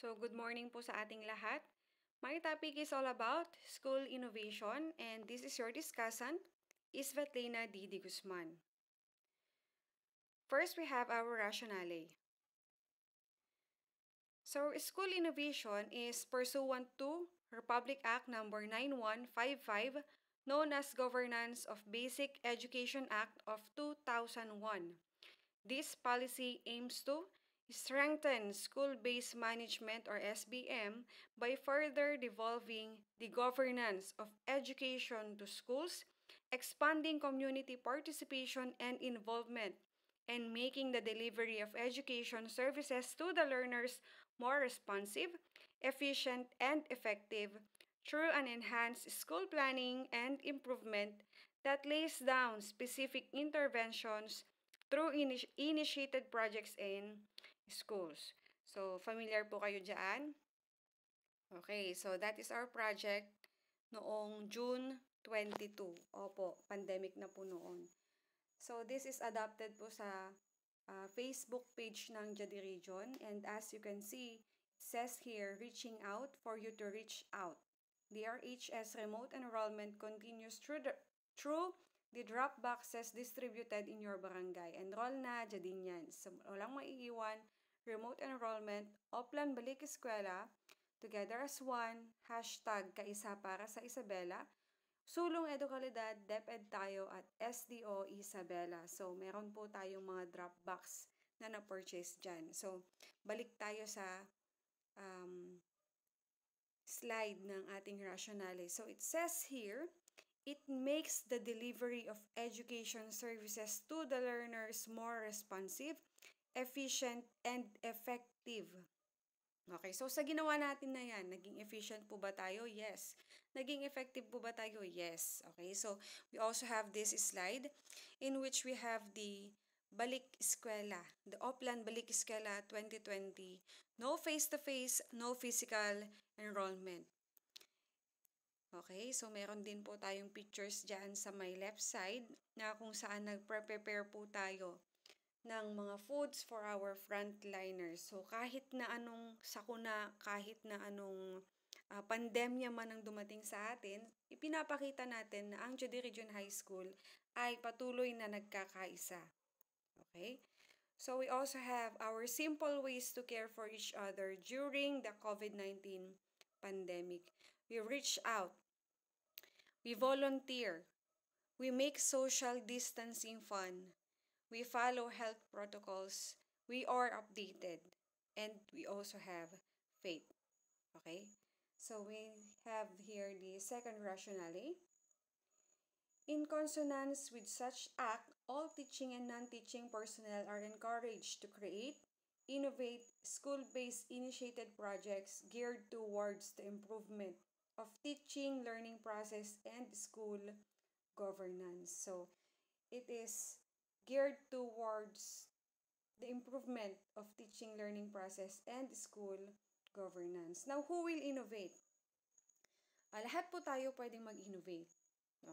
So, good morning po sa ating lahat. My topic is all about school innovation, and this is your discussant, Isvetlina D. Guzman. First, we have our rationale. So, school innovation is pursuant to Republic Act number 9155, known as Governance of Basic Education Act of 2001. This policy aims to strengthen school-based management or SBM by further devolving the governance of education to schools, expanding community participation and involvement, and making the delivery of education services to the learners more responsive, efficient, and effective through an enhanced school planning and improvement that lays down specific interventions through initiated projects in schools. So, familiar po kayo dyan? Okay, so that is our project noong June 22. Opo, pandemic na po noon. So, this is adapted po sa Facebook page ng JADI Region. And as you can see, it says here, reaching out for you to reach out. The RHS remote enrollment continues through the drop boxes distributed in your barangay. Enroll na, dyan yan. So, walang maiiwan. Remote enrollment, Oplan Balik Eskwela, Together as One, hashtag Kaisa para sa Isabela, Sulong Edukalidad, DepEd tayo at SDO Isabela. So, meron po tayong mga drop box na na-purchase dyan. So, balik tayo sa slide ng ating rationale. So, it says here, it makes the delivery of education services to the learners more responsive, efficient, and effective. Okay, so sa ginawa natin na yan, naging efficient po ba tayo? Yes. Naging effective po ba tayo? Yes. Okay, so we also have this slide in which we have the Balik Eskwela, the Oplan Balik Eskwela 2020. No face-to-face, no physical enrollment. Okay, so meron din po tayong pictures dyan sa my left side na kung saan nagpre-prepare po tayo ng mga foods for our frontliners. So, kahit na anong sakuna, kahit na anong pandemya man ang dumating sa atin, ipinapakita natin na ang JD Region High School ay patuloy na nagkakaisa. Okay? So, we also have our simple ways to care for each other during the COVID-19 pandemic. We reach out. We volunteer. We make social distancing fun. We follow health protocols, we are updated, and we also have faith. Okay? So we have here the second rationale. In consonance with such act, all teaching and non-teaching personnel are encouraged to create, innovate, school-based initiated projects geared towards the improvement of teaching, learning process, and school governance. So it is geared towards the improvement of teaching learning process and school governance. Now, who will innovate? Lahat po tayo pwedeng mag-innovate.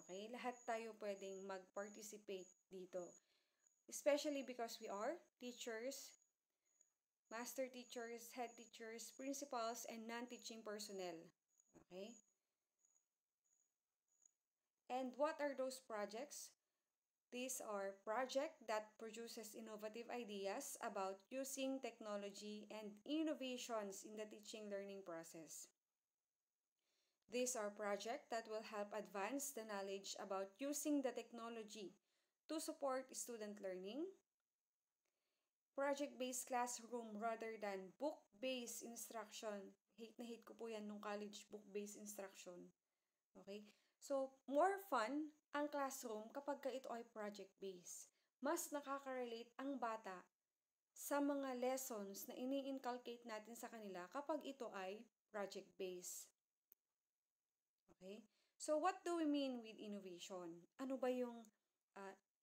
Okay? Lahat tayo pwedeng mag-participate dito. Especially because we are teachers, master teachers, head teachers, principals, and non-teaching personnel. Okay? And what are those projects? These are projects that produces innovative ideas about using technology and innovations in the teaching learning process. These are projects that will help advance the knowledge about using the technology to support student learning. Project-based classroom rather than book-based instruction. Hate na hate ko po yan nung college book-based instruction. Okay? So, more fun ang classroom kapag ito ay project-based. Mas nakaka-relate ang bata sa mga lessons na ini-inculcate natin sa kanila kapag ito ay project-based. Okay? So, what do we mean with innovation? Ano ba yung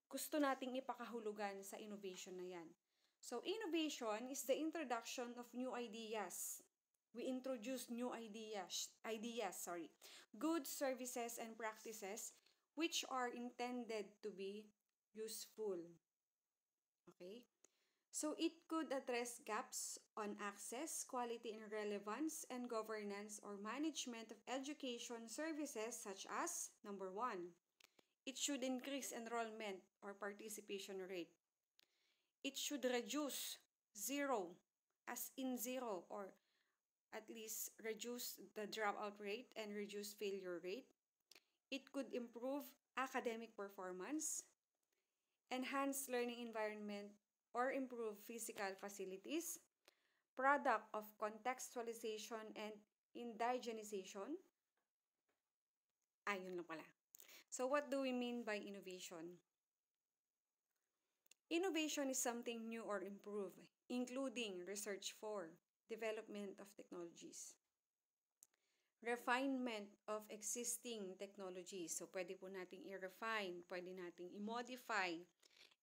gusto nating ipakahulugan sa innovation na yan? So, innovation is the introduction of new ideas. We introduce new ideas, goods, services, and practices which are intended to be useful. Okay? So it could address gaps on access, quality and relevance, and governance or management of education services such as number one, it should increase enrollment or participation rate. It should reduce zero, as in zero, or at least reduce the dropout rate and reduce failure rate. It could improve academic performance, enhance learning environment, or improve physical facilities, product of contextualization and indigenization. Ayun lang pala. So what do we mean by innovation? Innovation is something new or improved, including research for development of technologies, refinement of existing technologies. So pwede po nating i-refine, pwede nating i-modify,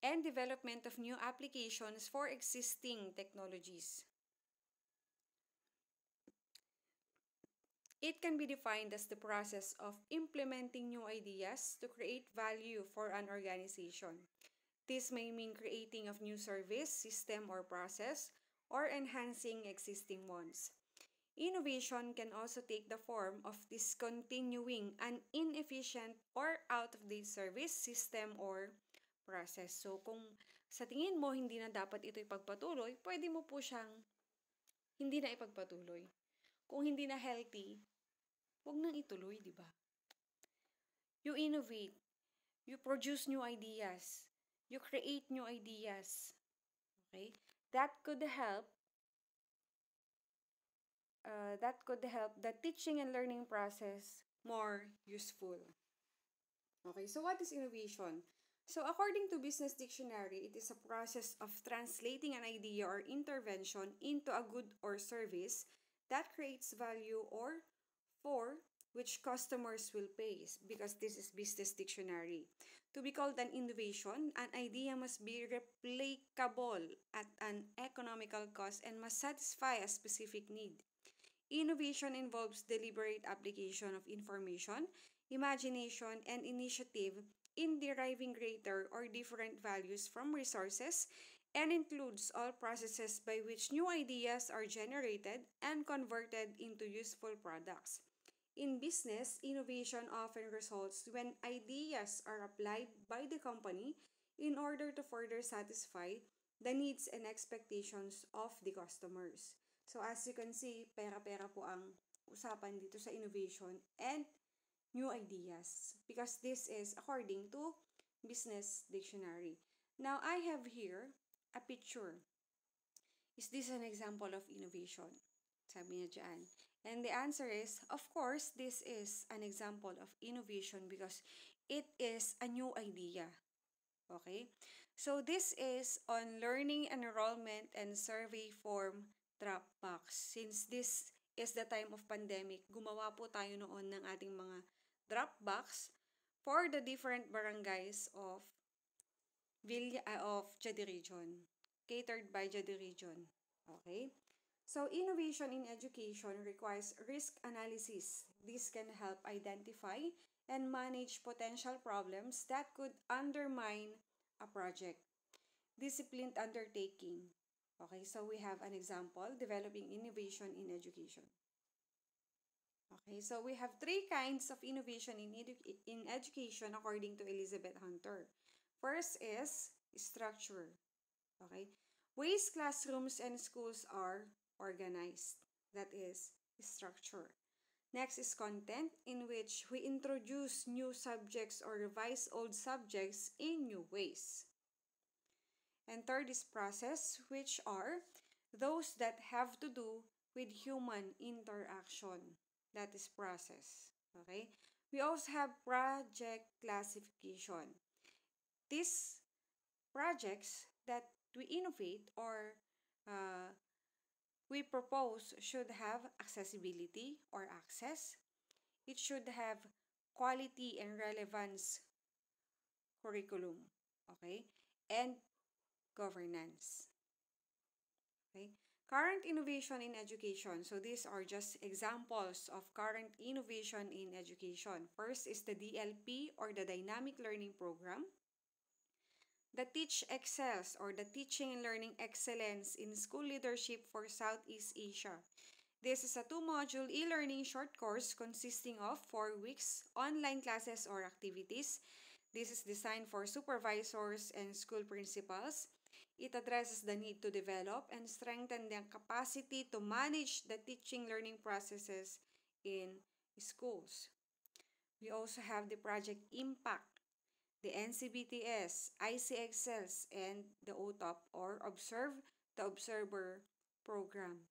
and development of new applications for existing technologies. It can be defined as the process of implementing new ideas to create value for an organization. This may mean creating of new service, system, or process, or enhancing existing ones. Innovation can also take the form of discontinuing an inefficient or out-of-date service, system, or process. So kung sa tingin mo hindi na dapat ito ipagpatuloy, pwede mo po siyang hindi na ipagpatuloy. Kung hindi na healthy, huwag nang ituloy, di ba? You innovate, you produce new ideas, you create new ideas. Okay? That could help the teaching and learning process more useful. Okay, so what is innovation? So according to Business Dictionary, it is a process of translating an idea or intervention into a good or service that creates value or for which customers will pay, because this is Business Dictionary. To be called an innovation, an idea must be replicable at an economical cost and must satisfy a specific need. Innovation involves deliberate application of information, imagination, and initiative in deriving greater or different values from resources and includes all processes by which new ideas are generated and converted into useful products. In business, innovation often results when ideas are applied by the company in order to further satisfy the needs and expectations of the customers. So as you can see, pera-pera po ang usapan dito sa innovation and new ideas because this is according to Business Dictionary. Now, I have here a picture. Is this an example of innovation? Sabi niya dyan. And the answer is, of course, this is an example of innovation because it is a new idea. Okay? So this is on learning enrollment and survey form Dropbox. Since this is the time of pandemic, gumawa po tayo noon ng ating mga Dropbox for the different barangays of Jedi Region, catered by Jedi Region. Okay? So, innovation in education requires risk analysis. This can help identify and manage potential problems that could undermine a project. Disciplined undertaking. Okay, so we have an example, developing innovation in education. Okay, so we have three kinds of innovation in education according to Elizabeth Hunter. First is structure. Okay, ways classrooms and schools are organized. That is structure. Next is content, in which we introduce new subjects or revise old subjects in new ways. And third is process, which are those that have to do with human interaction. That is process. Okay? We also have project classification. These projects that we innovate or we propose should have accessibility or access. It should have quality and relevance curriculum. Okay? And governance. Okay? Current innovation in education. So these are just examples of current innovation in education. First is the DLP or the Dynamic Learning Program. The Teach Excels, or the Teaching and Learning Excellence in School Leadership for Southeast Asia. This is a two-module e-learning short course consisting of 4 weeks online classes or activities. This is designed for supervisors and school principals. It addresses the need to develop and strengthen their capacity to manage the teaching learning processes in schools. We also have the Project Impact, the NCBTS, ICXLs, and the OTOP, or Observe the Observer program.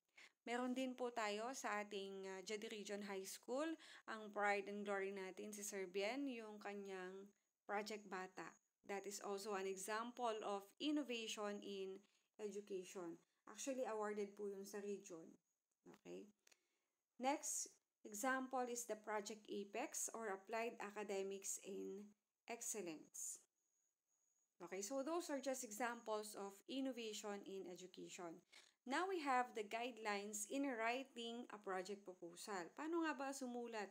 Meron din po tayo sa ating Jedi Region High School, ang pride and glory natin si Sir Bien, yung kanyang Project Bata. That is also an example of innovation in education. Actually, awarded po yun sa region. Okay? Next example is the Project Apex, or Applied Academics in Excellence. Okay, so those are just examples of innovation in education. Now we have the guidelines in writing a project proposal. Paano nga ba sumulat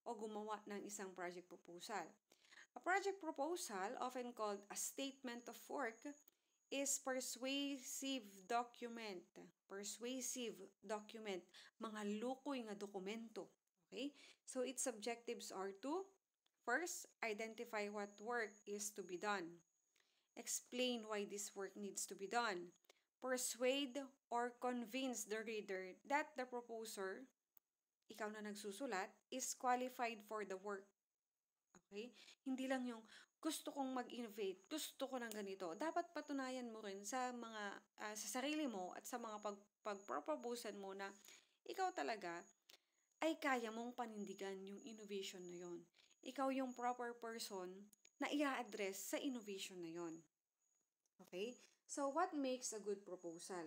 o gumawa ng isang project proposal? A project proposal, often called a statement of work, is persuasive document. Persuasive document. Mga lukoy nga dokumento. Okay? So its objectives are to, first, identify what work is to be done. Explain why this work needs to be done. Persuade or convince the reader that the proposer, ikaw na nagsusulat, is qualified for the work. Okay? Hindi lang yung gusto kong mag-innovate, gusto ko ng ganito. Dapat patunayan mo rin sa mga sa sarili mo at sa mga pagproposean mo na ikaw talaga ay kaya mong panindigan yung innovation na yon. Ikaw yung proper person na i-address sa innovation na yon. Okay? So, what makes a good proposal?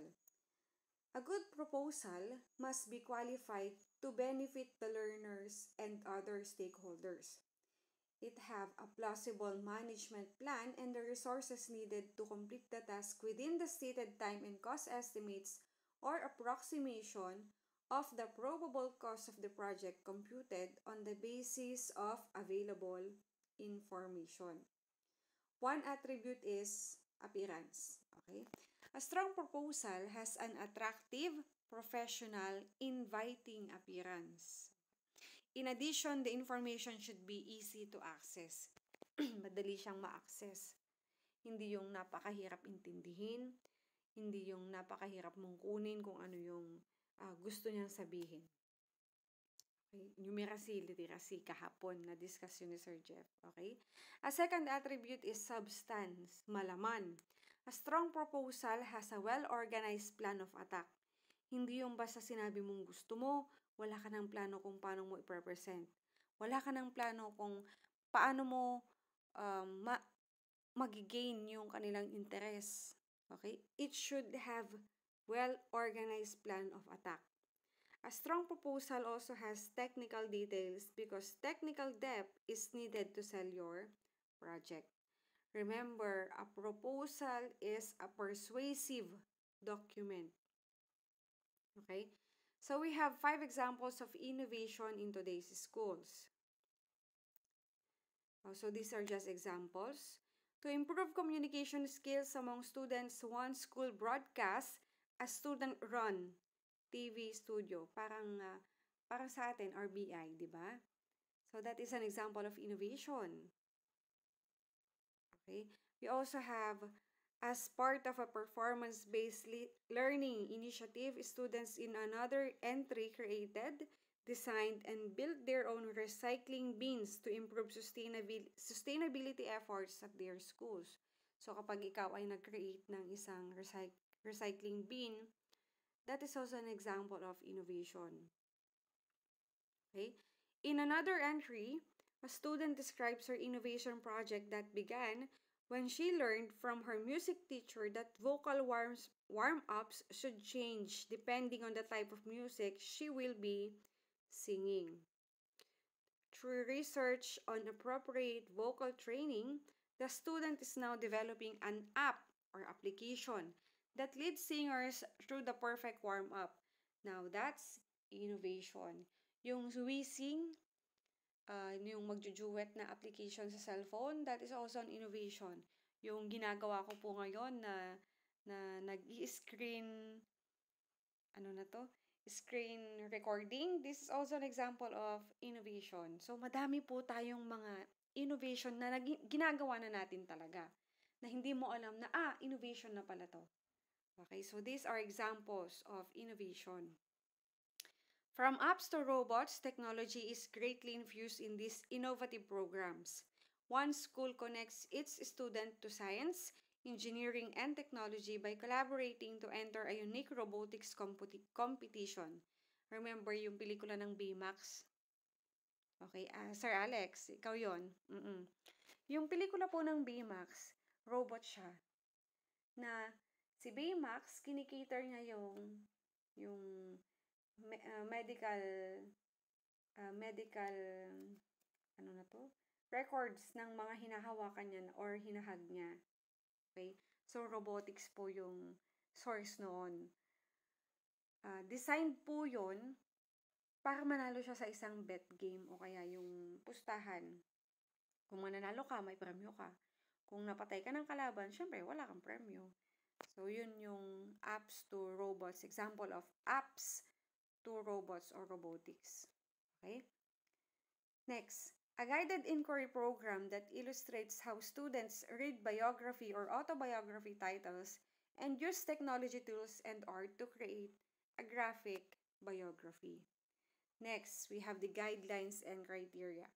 A good proposal must be qualified to benefit the learners and other stakeholders. It have a plausible management plan and the resources needed to complete the task within the stated time and cost estimates or approximation of the probable cost of the project computed on the basis of available information. One attribute is appearance. Okay? A strong proposal has an attractive, professional, inviting appearance. In addition, the information should be easy to access. Madali siyang ma-access. Hindi yung napakahirap intindihin, hindi yung napakahirap mong kunin kung ano yung gusto niyang sabihin. Okay? Numeracy, literacy, kahapon na-discuss yun ni Sir Jeff. Okay? A second attribute is substance, malaman. A strong proposal has a well-organized plan of attack. Hindi yung basta sinabi mong gusto mo, wala ka ng plano kung paano mo i-represent. Wala ka ng plano kung paano mo mag-gain yung kanilang interest. Okay? It should have well-organized plan of attack. A strong proposal also has technical details because technical depth is needed to sell your project. Remember, a proposal is a persuasive document. Okay? So we have 5 examples of innovation in today's schools. So these are just examples. To improve communication skills among students, one school broadcasts a student-run TV studio. Parang sa atin, RBI, di ba? So that is an example of innovation. Okay? We also have, as part of a performance-based learning initiative, students in another entry created, designed, and built their own recycling bins to improve sustainability efforts at their schools. So kapag ikaw ay nag-create ng isang recycling bin, that is also an example of innovation. Okay? In another entry, a student describes her innovation project that began when she learned from her music teacher that vocal warm-ups should change depending on the type of music she will be singing. Through research on appropriate vocal training, the student is now developing an app or application that leads singers through the perfect warm-up. Now, that's innovation. Yung wheezing, yung magjujuwet na application sa cellphone, that is also an innovation. Yung ginagawa ko po ngayon na nag-i-screen, screen recording. This is also an example of innovation. So, madami po tayong mga innovation na ginagawa na natin talaga na hindi mo alam na, innovation na pala to. Okay, so these are examples of innovation. From apps to robots, technology is greatly infused in these innovative programs. One school connects its student to science, engineering, and technology by collaborating to enter a unique robotics competition. Remember yung pelikula ng Baymax? Okay, Sir Alex, ikaw yon. Yung pelikula po ng Baymax, robot siya. Na si Baymax, kinikater niya yung medical records ng mga hinahawakan niya or hinahag niya. Okay? So, robotics po yung source noon. Designed po yun para manalo siya sa isang bet game o kaya yung pustahan. Kung mananalo ka, may premyo ka. Kung napatay ka ng kalaban, syempre, wala kang premyo. So, yun yung apps to robots. Example of apps to robots or robotics. Okay? Next, a guided inquiry program that illustrates how students read biography or autobiography titles and use technology tools and art to create a graphic biography. Next, we have the guidelines and criteria.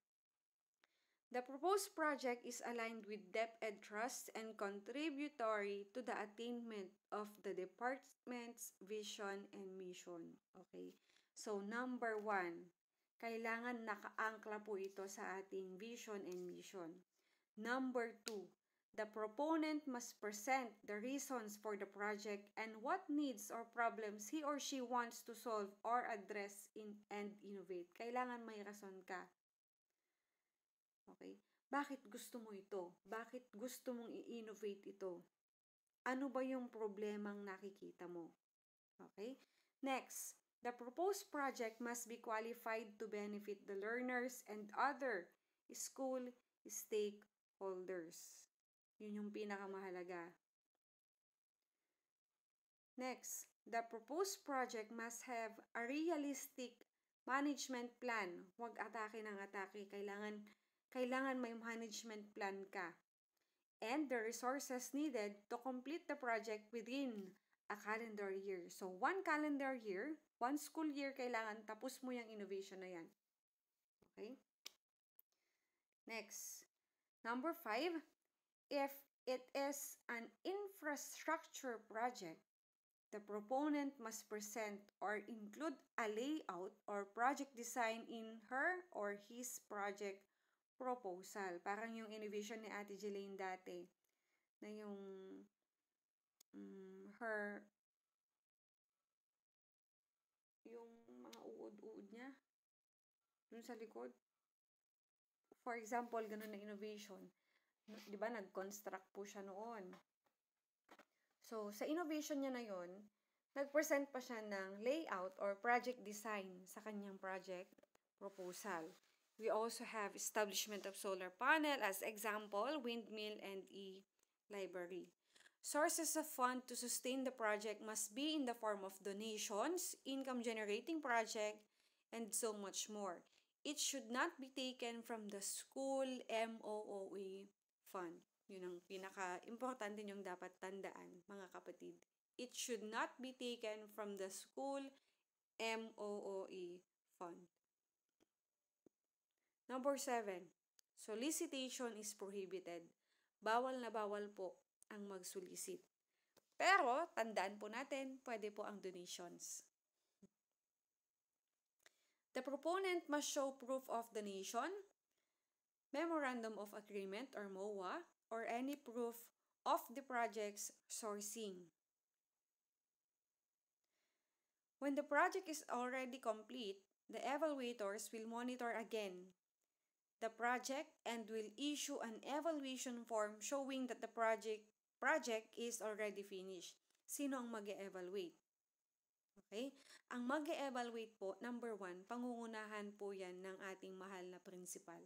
The proposed project is aligned with DepEd Trust and contributory to the attainment of the department's vision and mission. Okay? So, number 1, kailangan nakaangkla po ito sa ating vision and mission. Number 2, the proponent must present the reasons for the project and what needs or problems he or she wants to solve or address and innovate. Kailangan may rason ka. Okay? Bakit gusto mo ito? Bakit gusto mong i-innovate ito? Ano ba yung problemang nakikita mo? Okay? Next, the proposed project must be qualified to benefit the learners and other school stakeholders. Yun yung pinakamahalaga. Next, the proposed project must have a realistic management plan. Huwag atake ng atake. Kailangan may management plan ka. And the resources needed to complete the project within a calendar year. So, 1 calendar year, 1 school year, kailangan tapos mo yung innovation na yan. Okay? Next, number 5, if it is an infrastructure project, the proponent must present or include a layout or project design in her or his project proposal. Parang yung innovation ni Ate Jelaine dati na yung yung mga uod-uod niya dun sa likod. For example, ganun na innovation. Di ba, nag-construct po siya noon. So, sa innovation niya na yon, nag-present pa siya ng layout or project design sa kanyang project proposal. We also have establishment of solar panel as example, windmill, and e-library. Sources of fund to sustain the project must be in the form of donations, income-generating project, and so much more. It should not be taken from the school MOOE fund. Yun ang pinaka-importante niyong dapat tandaan, mga kapatid. It should not be taken from the school MOOE fund. Number 7, solicitation is prohibited. Bawal na bawal po ang mag-solicit. Pero, tandaan po natin, pwede po ang donations. The proponent must show proof of donation, Memorandum of Agreement or MOA, or any proof of the project's sourcing. When the project is already complete, the evaluators will monitor again the project and will issue an evaluation form showing that the project is already finished. Sino ang mag-e-evaluate? Okay? Ang mag-e-evaluate po, number 1, pangungunahan po yan ng ating mahal na principal.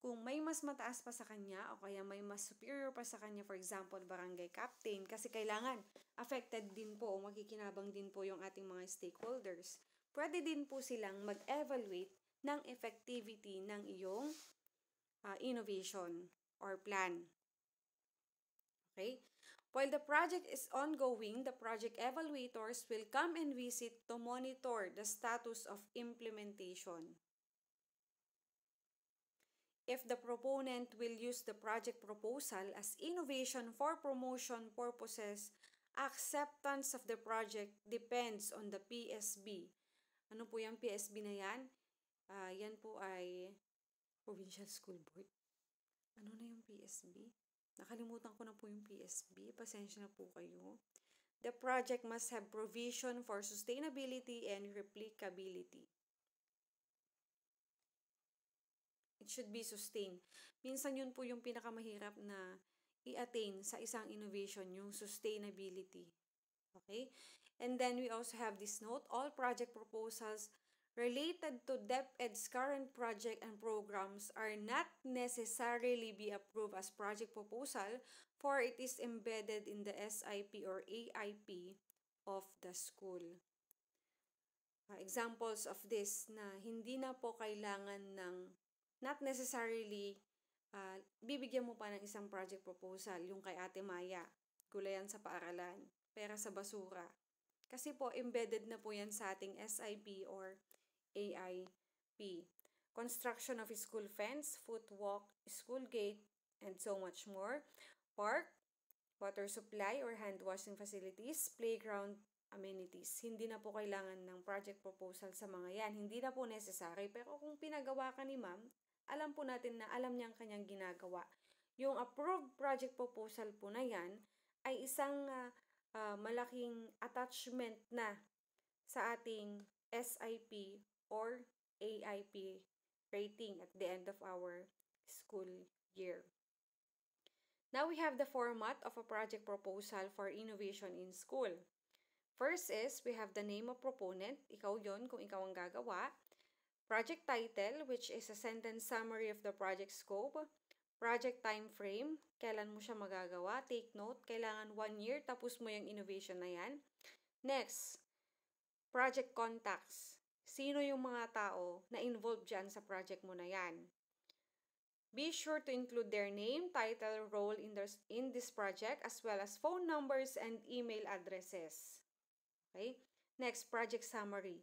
Kung may mas mataas pa sa kanya o kaya may mas superior pa sa kanya, for example, barangay captain, kasi kailangan affected din po o makikinabang din po yung ating mga stakeholders. Pwede din po silang mag-evaluate ng effectivity ng iyong innovation or plan. Okay? While the project is ongoing, the project evaluators will come and visit to monitor the status of implementation. If the proponent will use the project proposal as innovation for promotion purposes, acceptance of the project depends on the PSB. Ano po yung PSB na yan? Yan po ay Provincial School Board. Ano na yung PSB? Nakalimutan ko na po yung PSB. Pasensya na po kayo. The project must have provision for sustainability and replicability. It should be sustained. Minsan yun po yung pinakamahirap na i-attain sa isang innovation, yung sustainability. Okay? And then we also have this note, all project proposals related to DepEd's current project and programs are not necessarily be approved as project proposal for it is embedded in the SIP or AIP of the school. Examples of this na hindi na po kailangan ng not necessarily bibigyan mo pa ng isang project proposal, yung kay Ate Maya, gulayan sa paaralan, pera sa basura. Kasi po, embedded na po yan sa ating SIP or AIP. Construction of school fence, footwalk, school gate, and so much more. Park, water supply or hand washing facilities, playground amenities. Hindi na po kailangan ng project proposal sa mga yan. Hindi na po necessary. Pero kung pinagawa ka ni ma'am, alam po natin na alam niyang kanyang ginagawa. Yung approved project proposal po na yan ay isang malaking attachment na sa ating SIP or AIP rating at the end of our school year. Now we have the format of a project proposal for innovation in school. First is, we have the name of proponent. Ikaw yon kung ikaw ang gagawa. Project title, which is a sentence summary of the project scope. Project time frame, kailan mo siya magagawa. Take note, kailangan 1 year, tapos mo yung innovation na yan. Next, project contacts. Sino yung mga tao na involved dyan sa project mo na yan? Be sure to include their name, title, role in this project, as well as phone numbers and email addresses. Okay? Next, project summary.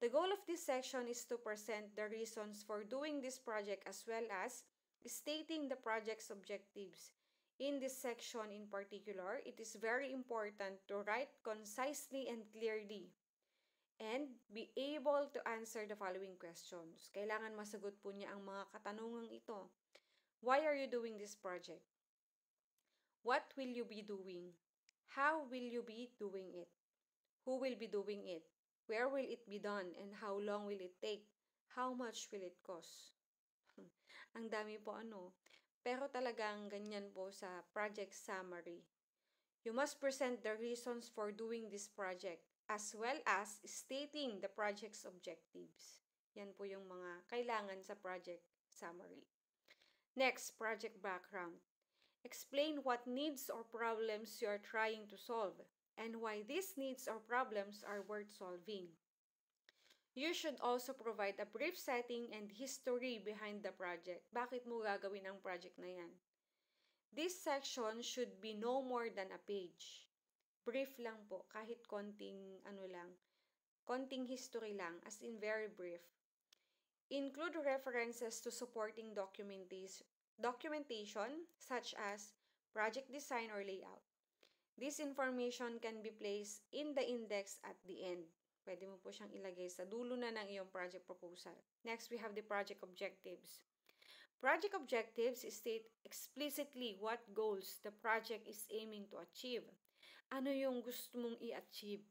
The goal of this section is to present the reasons for doing this project as well as stating the project's objectives. In this section in particular, it is very important to write concisely and clearly and be able to answer the following questions. Kailangan masagot po niya ang mga katanungang ito. Why are you doing this project? What will you be doing? How will you be doing it? Who will be doing it? Where will it be done and how long will it take? How much will it cost? Ang dami po ano. Pero talagang ganyan po sa project summary. You must present the reasons for doing this project as well as stating the project's objectives. Yan po yung mga kailangan sa project summary. Next, project background. Explain what needs or problems you are trying to solve and why these needs or problems are worth solving. You should also provide a brief setting and history behind the project. Bakit mo gagawin ang project na yan? This section should be no more than a page. Brief lang po, kahit konting konting history lang, as in very brief. Include references to supporting documentation such as project design or layout. This information can be placed in the index at the end. Pwede mo po siyang ilagay sa dulo na ng iyong project proposal. Next, we have the project objectives. Project objectives state explicitly what goals the project is aiming to achieve. Ano yung gusto mong i-achieve?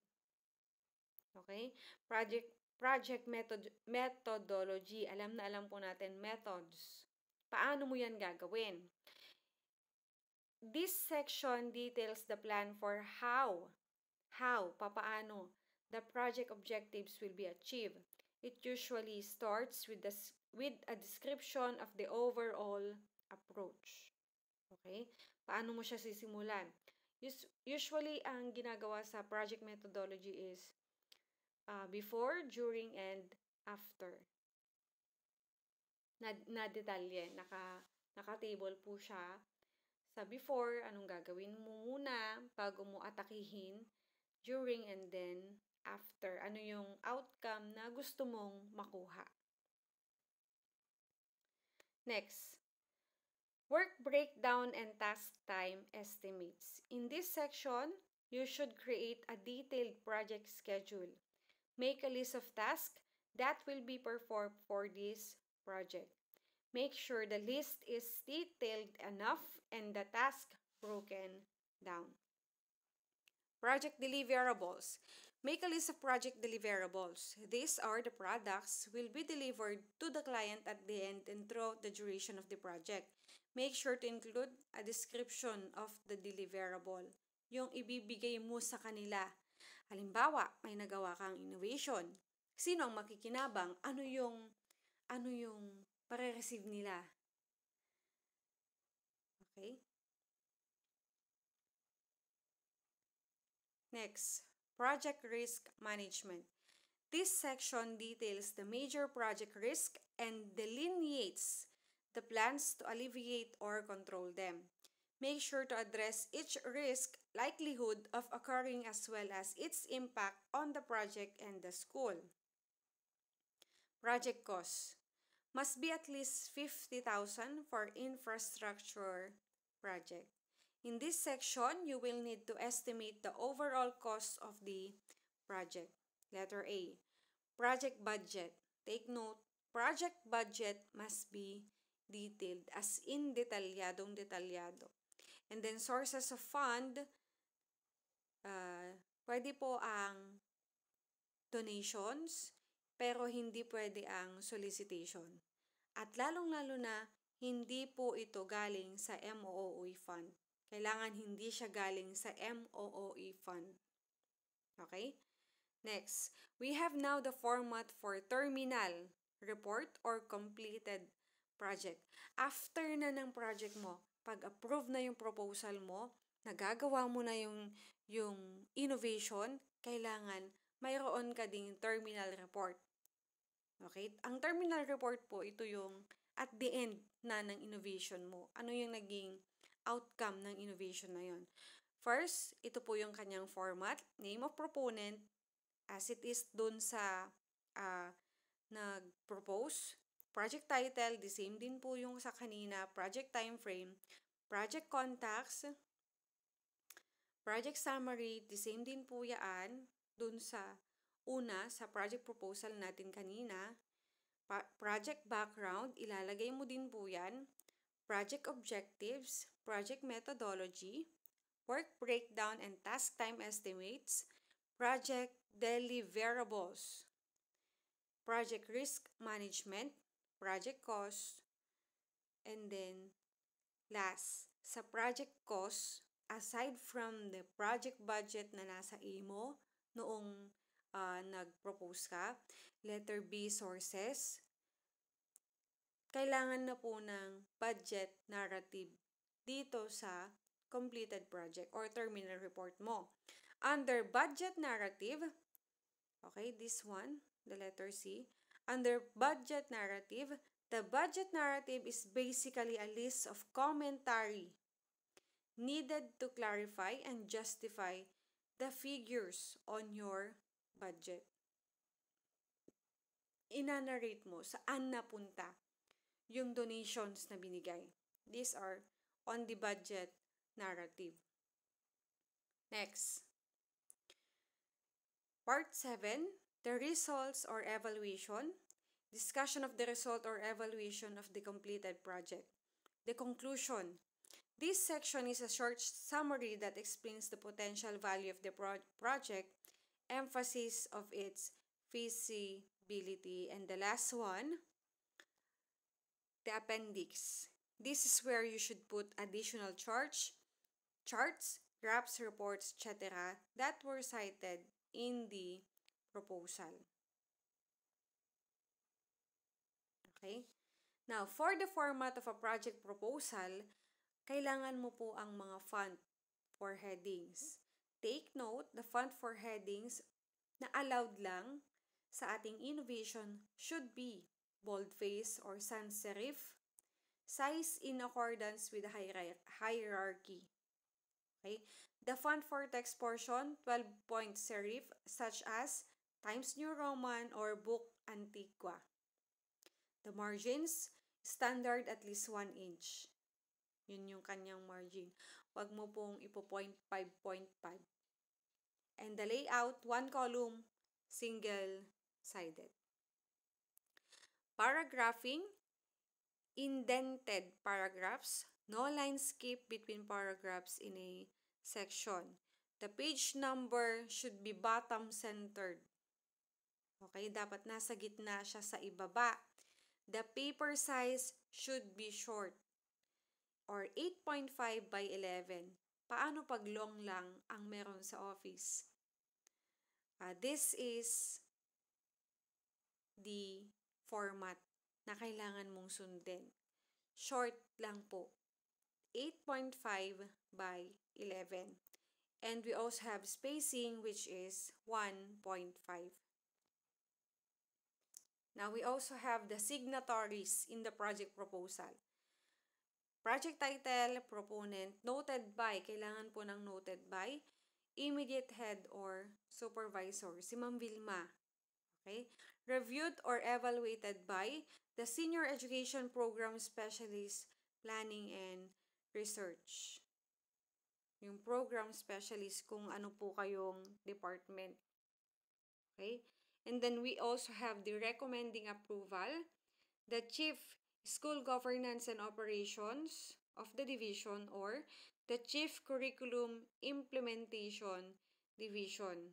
Okay? Project methodology. Alam na alam po natin methods. Paano mo yan gagawin? This section details the plan for papaano the project objectives will be achieved. It usually starts with a description of the overall approach. Okay? Paano mo siya sisimulan? Usually, ang ginagawa sa project methodology is before, during, and after. Na detalye. Naka-table po siya. Sa before, anong gagawin mo muna bago mo atakihin. During, and then after. Ano yung outcome na gusto mong makuha. Next, work breakdown and task time estimates. In this section, you should create a detailed project schedule. Make a list of tasks that will be performed for this project. Make sure the list is detailed enough and the task broken down. Project deliverables. Make a list of project deliverables. These are the products will be delivered to the client at the end and throughout the duration of the project. Make sure to include a description of the deliverable. Yung ibibigay mo sa kanila. Halimbawa, may nagawa kang innovation. Sino ang makikinabang? Ano yung pare-receive nila? Okay? Next, project risk management. This section details the major project risk and delineates the plans to alleviate or control them. Make sure to address each risk likelihood of occurring as well as its impact on the project and the school. Project cost must be at least 50,000 for infrastructure project. In this section, you will need to estimate the overall cost of the project. Letter A, project budget. Take note, project budget must be detailed as in detalyado. And then sources of fund, pwede po ang donations, pero hindi pwede ang solicitation. At lalong-lalo na, hindi po ito galing sa MOOE fund. Kailangan hindi siya galing sa MOOE fund. Okay? Next, we have now the format for terminal report or completed project. After na ng project mo, pag-approve na yung proposal mo, nagagawa mo na yung innovation, kailangan mayroon ka ding terminal report. Okay? Ang terminal report po, ito yung at the end na ng innovation mo. Ano yung naging outcome ng innovation na yon? First, ito po yung kanyang format, name of proponent, as it is dun sa nag-propose. Project title, the same din po yung sa kanina. Project time frame, project contacts, project summary, the same din po yan dun sa una, sa project proposal natin kanina. Project background, ilalagay mo din po yan. Project objectives, project methodology, work breakdown and task time estimates, project deliverables, project risk management, project cost, and then last, sa project cost, aside from the project budget na nasa mo noong nag-propose ka, letter B, sources, kailangan na po ng budget narrative dito sa completed project or terminal report mo. Under budget narrative, okay, this one, the letter C, under budget narrative, the budget narrative is basically a list of commentary needed to clarify and justify the figures on your budget. Inanarrate mo saan napunta yung donations na binigay. These are on the budget narrative. Next. Part 7, the results or evaluation. Discussion of the result or evaluation of the completed project. The conclusion. This section is a short summary that explains the potential value of the project, emphasis of its feasibility, and the last one, the appendix. This is where you should put additional charts, graphs, reports, etc. that were cited in the proposal. Okay? Now, for the format of a project proposal, kailangan mo po ang mga font for headings. Take note, the font for headings na allowed lang sa ating innovation should be boldface or sans serif, size in accordance with the hierarchy. Okay? The font for text portion, 12-point serif such as Times New Roman or Book Antiqua. The margins, standard at least 1 inch. Yun yung kanyang margin. Huwag mo pong ipo 0.5. And the layout, 1 column, single-sided. Paragraphing, indented paragraphs, no line skip between paragraphs in a section. The page number should be bottom-centered. Okay, dapat nasa gitna siya sa ibaba. The paper size should be short or 8.5 by 11. Paano pag long lang ang meron sa office? This is the format na kailangan mong sundin. Short lang po. 8.5 by 11. And we also have spacing which is 1.5. Now, we also have the signatories in the project proposal. Project title, proponent, noted by, kailangan po ng noted by, immediate head or supervisor, si Ma'am Vilma. Okay? Reviewed or evaluated by the Senior Education Program Specialist, Planning and Research. Yung program specialist kung ano po kayong department. Okay? And then we also have the recommending approval, the Chief School Governance and Operations of the division or the Chief Curriculum Implementation Division.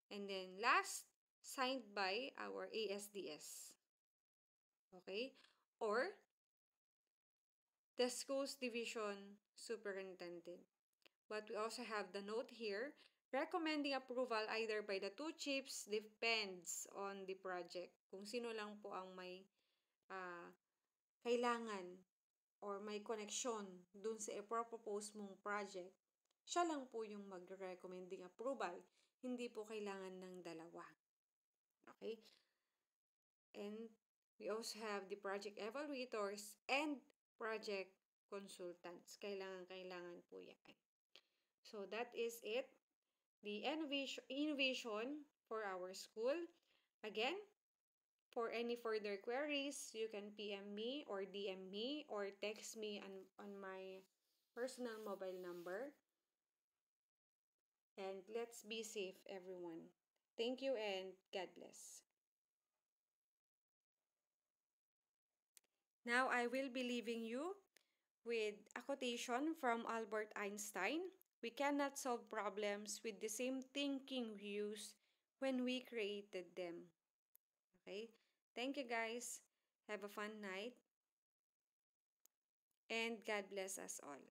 And then last, signed by our ASDS. Okay? Or the Schools Division Superintendent. But we also have the note here, recommending approval either by the two chiefs depends on the project. Kung sino lang po ang may kailangan or may connection dun sa ipropose mong project, siya lang po yung mag-recommending approval. Hindi po kailangan ng dalawa. Okay? And we also have the project evaluators and project consultants. Kailangan po yan. So that is it. The innovation for our school. Again, for any further queries, you can PM me or DM me or text me on my personal mobile number. And let's be safe, everyone. Thank you and God bless. Now I will be leaving you with a quotation from Albert Einstein. We cannot solve problems with the same thinking we used when we created them. Okay? Thank you guys. Have a fun night. And God bless us all.